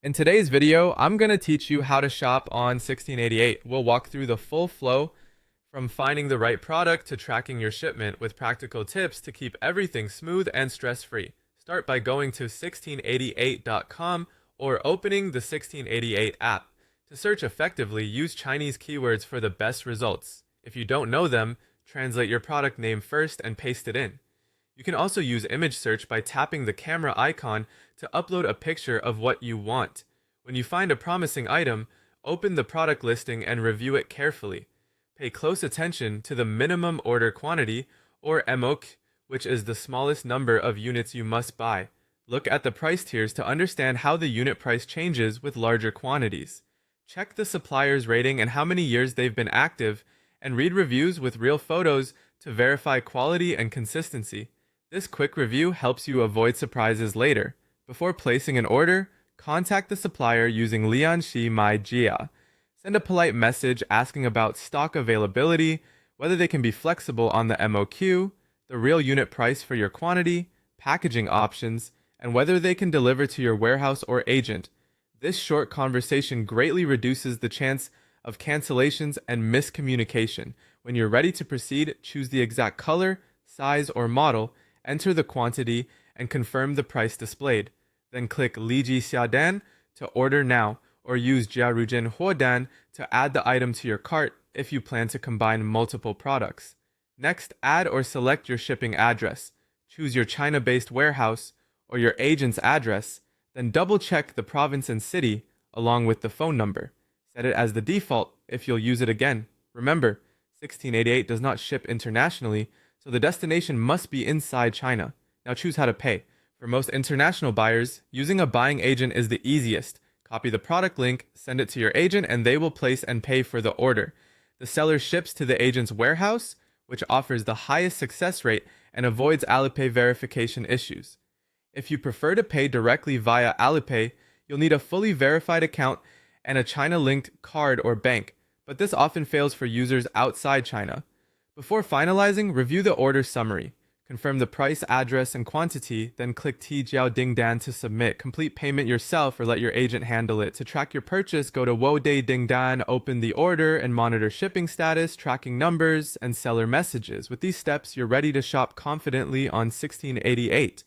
In today's video, I'm going to teach you how to shop on 1688. We'll walk through the full flow from finding the right product to tracking your shipment with practical tips to keep everything smooth and stress-free. Start by going to 1688.com or opening the 1688 app. To search effectively, use Chinese keywords for the best results. If you don't know them, translate your product name first and paste it in. You can also use image search by tapping the camera icon to upload a picture of what you want. When you find a promising item, open the product listing and review it carefully. Pay close attention to the minimum order quantity, or MOQ, which is the smallest number of units you must buy. Look at the price tiers to understand how the unit price changes with larger quantities. Check the supplier's rating and how many years they've been active, and read reviews with real photos to verify quality and consistency. This quick review helps you avoid surprises later. Before placing an order, contact the supplier using Lianxi Mai Jia. Send a polite message asking about stock availability, whether they can be flexible on the MOQ, the real unit price for your quantity, packaging options, and whether they can deliver to your warehouse or agent. This short conversation greatly reduces the chance of cancellations and miscommunication. When you're ready to proceed, choose the exact color, size, or model, enter the quantity, and confirm the price displayed. Then click Li Ji Xia Dan to order now, or use Jia Rujin Huo Dan to add the item to your cart if you plan to combine multiple products. Next, add or select your shipping address. Choose your China-based warehouse or your agent's address, then double-check the province and city along with the phone number. Set it as the default if you'll use it again. Remember, 1688 does not ship internationally, so the destination must be inside China. Now choose how to pay. For most international buyers, using a buying agent is the easiest. Copy the product link, send it to your agent, and they will place and pay for the order. The seller ships to the agent's warehouse, which offers the highest success rate and avoids Alipay verification issues. If you prefer to pay directly via Alipay, you'll need a fully verified account and a China-linked card or bank, but this often fails for users outside China. Before finalizing, review the order summary. Confirm the price, address, and quantity, then click Tijiao Dingdan to submit. Complete payment yourself or let your agent handle it. To track your purchase, go to Wodai Dingdan, open the order, and monitor shipping status, tracking numbers, and seller messages. With these steps, you're ready to shop confidently on 1688.